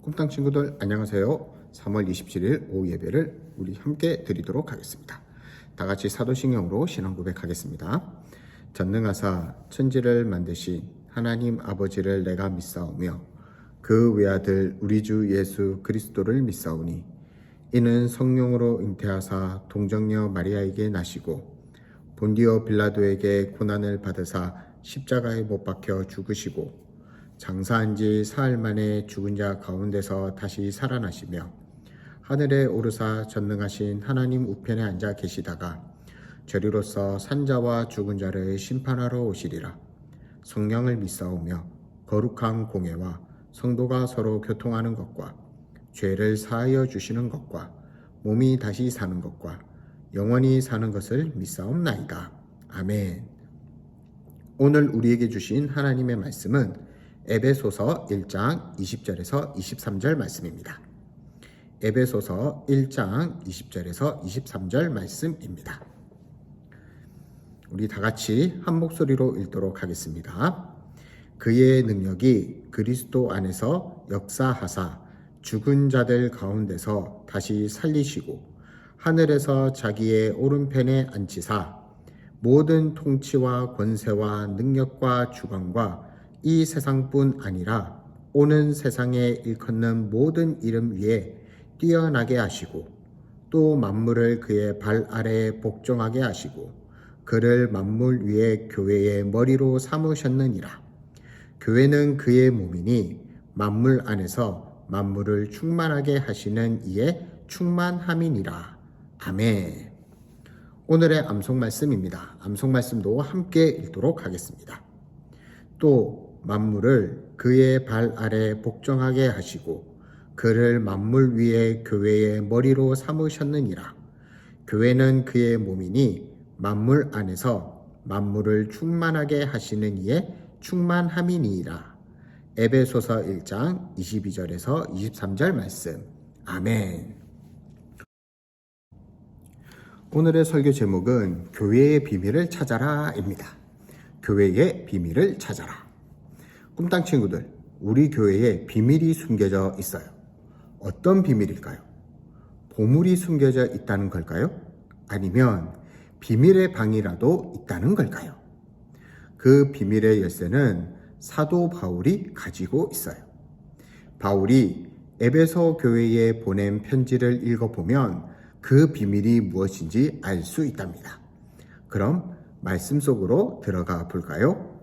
꿈땅 친구들 안녕하세요. 3월 27일 오후 예배를 우리 함께 드리도록 하겠습니다. 다 같이 사도신경으로 신앙 고백하겠습니다. 전능하사 천지를 만드신 하나님 아버지를 내가 믿사오며 그 외아들 우리 주 예수 그리스도를 믿사오니 이는 성령으로 잉태하사 동정녀 마리아에게 나시고 본디오 빌라도에게 고난을 받으사 십자가에 못 박혀 죽으시고 장사한 지 사흘 만에 죽은 자 가운데서 다시 살아나시며 하늘에 오르사 전능하신 하나님 우편에 앉아 계시다가 저리로서 산자와 죽은 자를 심판하러 오시리라. 성령을 믿사오며 거룩한 공회와 성도가 서로 교통하는 것과 죄를 사하여 주시는 것과 몸이 다시 사는 것과 영원히 사는 것을 믿사옵나이다. 아멘. 오늘 우리에게 주신 하나님의 말씀은 에베소서 1장 20절에서 23절 말씀입니다. 에베소서 1장 20절에서 23절 말씀입니다. 우리 다 같이 한 목소리로 읽도록 하겠습니다. 그의 능력이 그리스도 안에서 역사하사 죽은 자들 가운데서 다시 살리시고 하늘에서 자기의 오른편에 앉히사 모든 통치와 권세와 능력과 주관과 이 세상뿐 아니라 오는 세상에 일컫는 모든 이름 위에 뛰어나게 하시고 또 만물을 그의 발 아래에 복종하게 하시고 그를 만물 위에 교회의 머리로 삼으셨느니라. 교회는 그의 몸이니 만물 안에서 만물을 충만하게 하시는 이의 충만함이니라. 아멘. 오늘의 암송 말씀입니다. 암송 말씀도 함께 읽도록 하겠습니다. 또 만물을 그의 발 아래 복종하게 하시고 그를 만물 위에 교회의 머리로 삼으셨느니라. 교회는 그의 몸이니 만물 안에서 만물을 충만하게 하시는 이의 충만함이니이다. 에베소서 1장 22절에서 23절 말씀. 아멘. 오늘의 설교 제목은 교회의 비밀을 찾아라입니다. 교회의 비밀을 찾아라. 꿈땅 친구들, 우리 교회에 비밀이 숨겨져 있어요. 어떤 비밀일까요? 보물이 숨겨져 있다는 걸까요? 아니면 비밀의 방이라도 있다는 걸까요? 그 비밀의 열쇠는 사도 바울이 가지고 있어요. 바울이 에베소 교회에 보낸 편지를 읽어보면 그 비밀이 무엇인지 알 수 있답니다. 그럼 말씀 속으로 들어가 볼까요?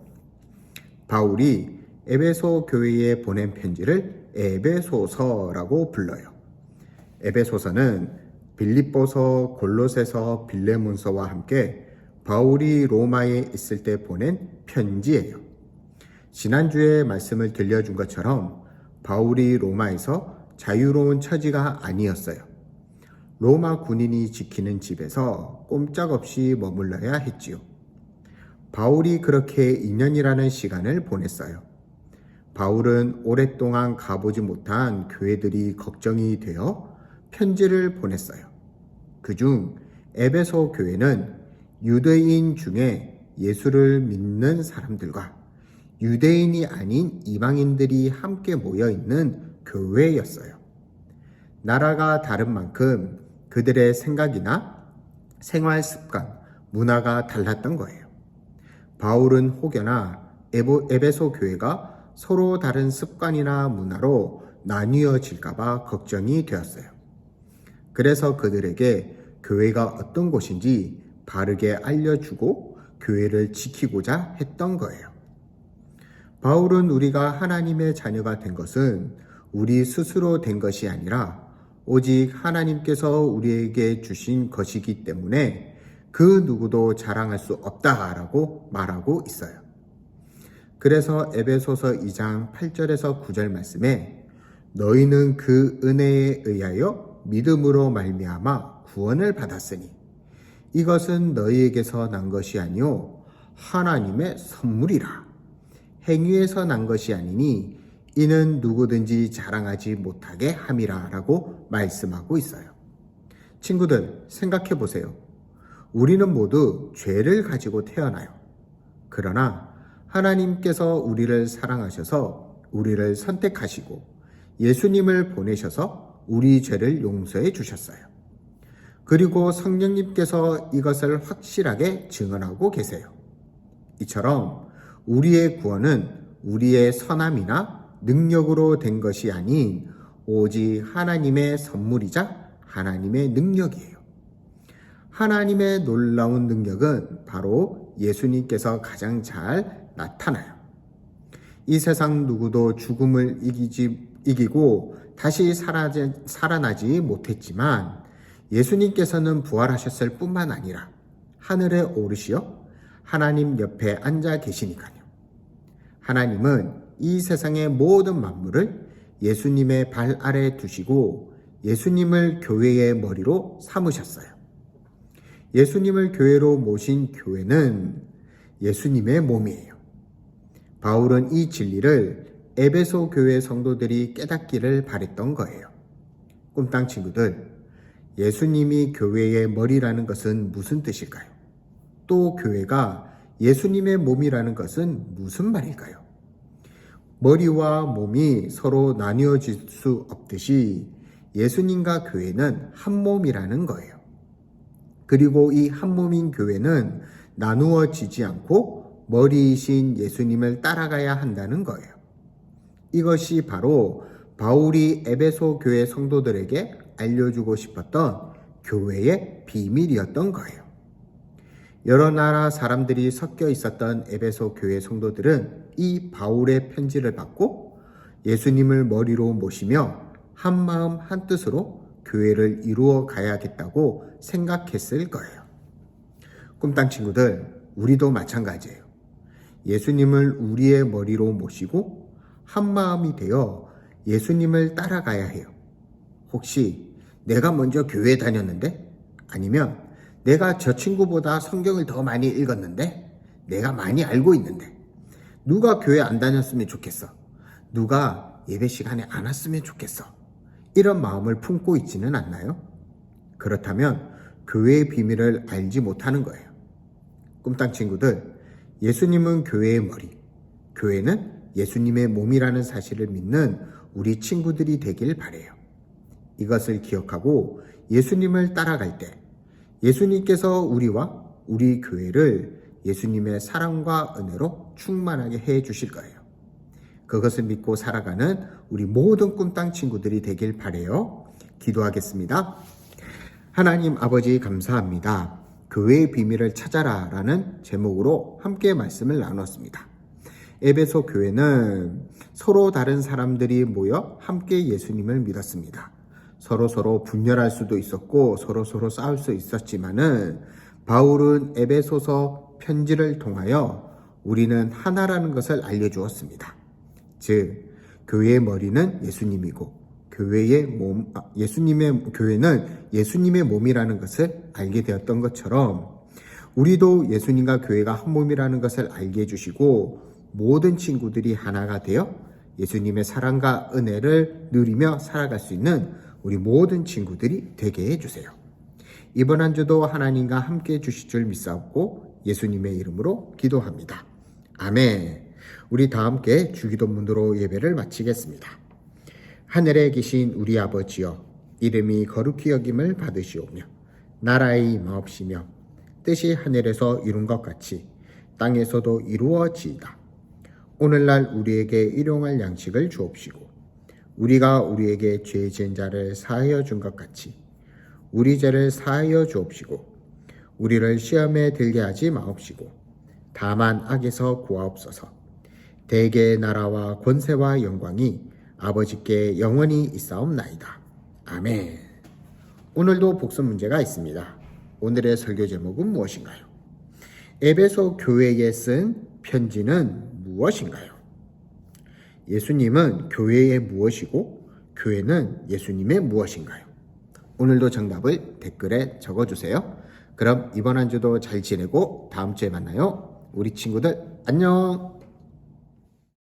바울이 에베소 교회에 보낸 편지를 에베소서라고 불러요. 에베소서는 빌립보서, 골로새서, 빌레몬서와 함께 바울이 로마에 있을 때 보낸 편지예요. 지난주에 말씀을 들려준 것처럼 바울이 로마에서 자유로운 처지가 아니었어요. 로마 군인이 지키는 집에서 꼼짝없이 머물러야 했지요. 바울이 그렇게 2년이라는 시간을 보냈어요. 바울은 오랫동안 가보지 못한 교회들이 걱정이 되어 편지를 보냈어요. 그중 에베소 교회는 유대인 중에 예수를 믿는 사람들과 유대인이 아닌 이방인들이 함께 모여 있는 교회였어요. 나라가 다른 만큼 그들의 생각이나 생활 습관, 문화가 달랐던 거예요. 바울은 혹여나 에베소 교회가 서로 다른 습관이나 문화로 나뉘어질까봐 걱정이 되었어요. 그래서 그들에게 교회가 어떤 곳인지 바르게 알려주고 교회를 지키고자 했던 거예요. 바울은 우리가 하나님의 자녀가 된 것은 우리 스스로 된 것이 아니라 오직 하나님께서 우리에게 주신 것이기 때문에 그 누구도 자랑할 수 없다라고 말하고 있어요. 그래서 에베소서 2장 8절에서 9절 말씀에 너희는 그 은혜에 의하여 믿음으로 말미암아 구원을 받았으니 이것은 너희에게서 난 것이 아니요 하나님의 선물이라. 행위에서 난 것이 아니니 이는 누구든지 자랑하지 못하게 함이라 라고 말씀하고 있어요. 친구들, 생각해 보세요. 우리는 모두 죄를 가지고 태어나요. 그러나 하나님께서 우리를 사랑하셔서 우리를 선택하시고 예수님을 보내셔서 우리 죄를 용서해 주셨어요. 그리고 성령님께서 이것을 확실하게 증언하고 계세요. 이처럼 우리의 구원은 우리의 선함이나 능력으로 된 것이 아닌 오직 하나님의 선물이자 하나님의 능력이에요. 하나님의 놀라운 능력은 바로 예수님께서 가장 잘 나타나요. 이 세상 누구도 죽음을 이기고 다시 살아나지 못했지만 예수님께서는 부활하셨을 뿐만 아니라 하늘에 오르시어 하나님 옆에 앉아 계시니까요. 하나님은 이 세상의 모든 만물을 예수님의 발 아래 두시고 예수님을 교회의 머리로 삼으셨어요. 예수님을 교회로 모신 교회는 예수님의 몸이에요. 바울은 이 진리를 에베소 교회 성도들이 깨닫기를 바랬던 거예요. 꿈땅 친구들, 예수님이 교회의 머리라는 것은 무슨 뜻일까요? 또 교회가 예수님의 몸이라는 것은 무슨 말일까요? 머리와 몸이 서로 나뉘어질 수 없듯이 예수님과 교회는 한 몸이라는 거예요. 그리고 이 한 몸인 교회는 나누어지지 않고 머리이신 예수님을 따라가야 한다는 거예요. 이것이 바로 바울이 에베소 교회 성도들에게 알려주고 싶었던 교회의 비밀이었던 거예요. 여러 나라 사람들이 섞여 있었던 에베소 교회 성도들은 이 바울의 편지를 받고 예수님을 머리로 모시며 한 마음 한 뜻으로 교회를 이루어 가야겠다고 생각했을 거예요. 꿈땅 친구들, 우리도 마찬가지예요. 예수님을 우리의 머리로 모시고 한 마음이 되어 예수님을 따라가야 해요. 혹시 내가 먼저 교회에 다녔는데? 아니면 내가 저 친구보다 성경을 더 많이 읽었는데? 내가 많이 알고 있는데? 누가 교회 안 다녔으면 좋겠어? 누가 예배 시간에 안 왔으면 좋겠어? 이런 마음을 품고 있지는 않나요? 그렇다면 교회의 비밀을 알지 못하는 거예요. 꿈땅 친구들, 예수님은 교회의 머리, 교회는 예수님의 몸이라는 사실을 믿는 우리 친구들이 되길 바라요. 이것을 기억하고 예수님을 따라갈 때 예수님께서 우리와 우리 교회를 예수님의 사랑과 은혜로 충만하게 해 주실 거예요. 그것을 믿고 살아가는 우리 모든 꿈땅 친구들이 되길 바라요. 기도하겠습니다. 하나님 아버지 감사합니다. 교회의 비밀을 찾아라 라는 제목으로 함께 말씀을 나눴습니다. 에베소 교회는 서로 다른 사람들이 모여 함께 예수님을 믿었습니다. 서로 분열할 수도 있었고 서로 싸울 수 있었지만은 바울은 에베소서 편지를 통하여 우리는 하나라는 것을 알려주었습니다. 즉, 교회의 머리는 예수님이고 교회는 예수님의 몸이라는 것을 알게 되었던 것처럼 우리도 예수님과 교회가 한 몸이라는 것을 알게 해주시고 모든 친구들이 하나가 되어 예수님의 사랑과 은혜를 누리며 살아갈 수 있는 우리 모든 친구들이 되게 해주세요. 이번 한 주도 하나님과 함께 해주실 줄 믿사옵고 예수님의 이름으로 기도합니다. 아멘. 우리 다 함께 주기도문으로 예배를 마치겠습니다. 하늘에 계신 우리 아버지여, 이름이 거룩히 여김을 받으시오며 나라의 임하옵시며 뜻이 하늘에서 이룬 것 같이 땅에서도 이루어지이다. 오늘날 우리에게 일용할 양식을 주옵시고 우리가 우리에게 죄 지은 자를 사하여 준 것 같이 우리 죄를 사하여 주옵시고 우리를 시험에 들게 하지 마옵시고 다만 악에서 구하옵소서. 대개의 나라와 권세와 영광이 아버지께 영원히 있사옵나이다. 아멘. 오늘도 복습 문제가 있습니다. 오늘의 설교 제목은 무엇인가요? 에베소 교회에 쓴 편지는 무엇인가요? 예수님은 교회의 무엇이고 교회는 예수님의 무엇인가요? 오늘도 정답을 댓글에 적어주세요. 그럼 이번 한 주도 잘 지내고 다음 주에 만나요. 우리 친구들 안녕.